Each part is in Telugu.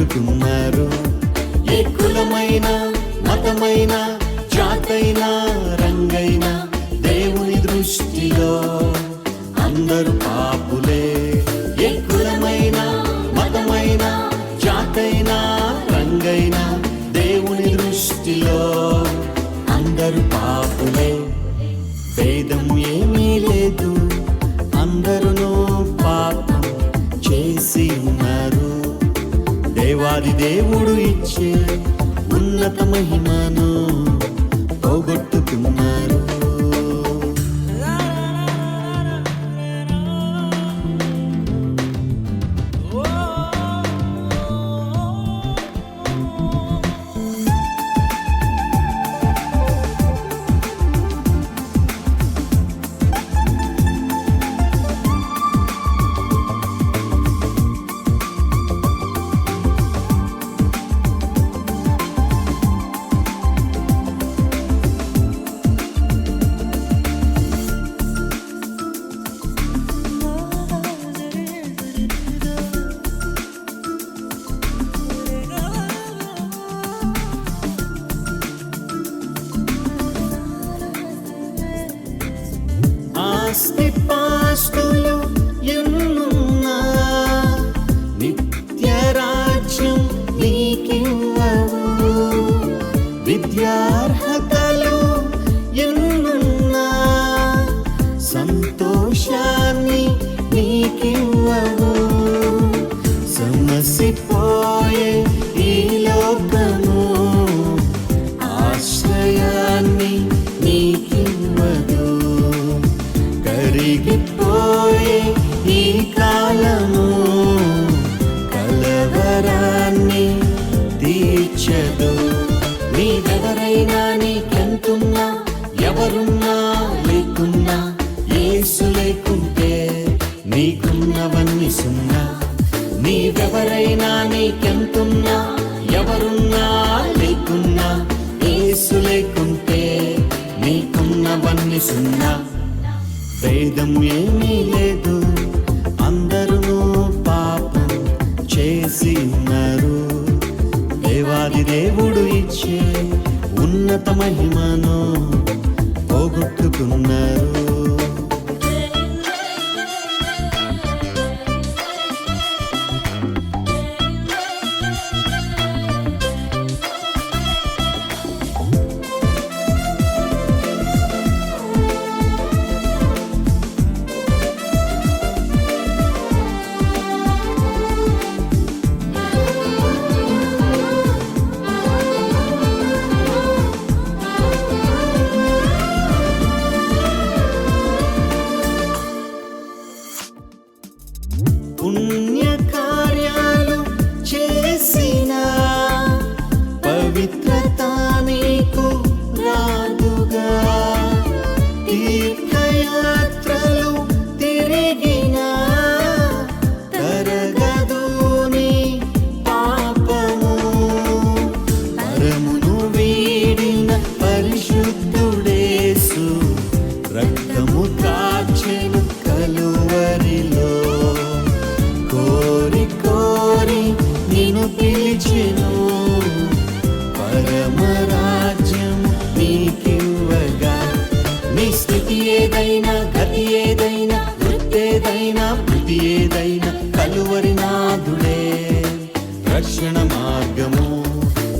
పోగొట్టుకున్నారు. ఏ కులమైన మతమైన జాతైన రంగైన దేవుని దృష్టిలో అందరూ పాపులే. ఏ కులమైన మతమైన జాతైన రంగైన దేవుని దృష్టిలో అందరూ పాపులే. భేదం ఏమీ లేదు, అందరూ పాపం చేసి ఉన్నారు. దేవాది దేవుడు ఇచ్చే ఉన్నత మహిమను పోగొట్టుకున్నారు. ఆస్తిపాస్తులు ఎన్నున్నా నిత్య రాజ్యం నీకివ్వవు. విద్యార్హతలు ఎన్నున్నా సంతోషాన్ని నీకివ్వవు. సమసిపోయే ఈ లోకము ఆశ్రయాన్ని నీకివ్వదు. కరిగిపోయే ఈ కాలము కలవరాన్ని తీర్చదు. నీవెవరైనా నీకెంతున్నా ఎవరున్నా లేకున్నా యేసు లేకుంటే నీకున్నవన్నీ సున్నా. నీవెవరైనా నీకెంతున్నా ఎవరున్నా లేకున్నా యేసు లేకుంటే నీకున్నవన్నీ సున్నా. భేదం ఏమీ లేదు, అందరూ పాపం చేసి ఉన్నారు. దేవాది దేవుడు ఇచ్చే ఉన్నత మహిమను పోగొట్టుకున్నారు. పుణ్య కార్యాలు చేసిన పవిత్రత నీకు రాదుగా. తీర్థయాత్రలు తిరిగిన తరగదు నీ పాపము. పరమును వీడిన పరిశుద్ధుడేసు రక్తము కాచెను కలువరిలో. కోరి కోరి నిన్ను పిలిచెను పరమరాజ్యం నీకివ్వగా. నీ స్థితి ఏదైనా గతి ఏదైనా వృత్తేదైనా బుద్ధి ఏదైనా కలువరి నాథుడే రక్షణ మార్గము.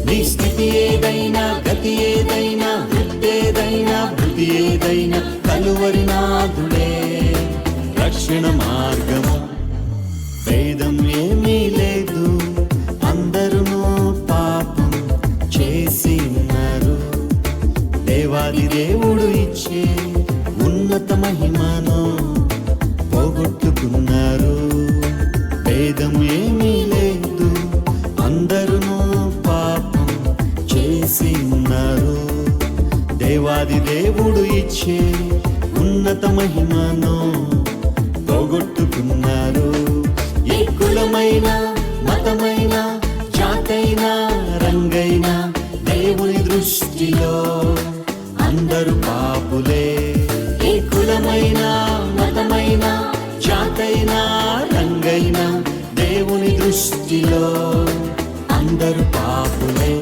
నీ స్థితి ఏదైనా గతి ఏదైనా వృత్తేదైనా బుద్ధి ఏదైనా కలువరి నాథుడే రక్షణ మార్గము. భేదం ఏమీ లేదు, అందరూ పాపం చేసి ఉన్నారు. దేవాది దేవుడు ఇచ్చే ఉన్నత మహిమను పోగొట్టుకున్నారు. భేదం ఏమీ లేదు, అందరూ పాపం చేసి ఉన్నారు. దేవాది దేవుడు ఇచ్చే ఉన్నత మహిమను పోగొట్టుకున్నారు. ఏ కులమైన మతమైన జాతైన రంగైన దేవుని దృష్టిలో అందరూ పాపులే. ఏ కులమైన మతమైన జాతైన రంగైన దేవుని దృష్టిలో అందరూ పాపులే.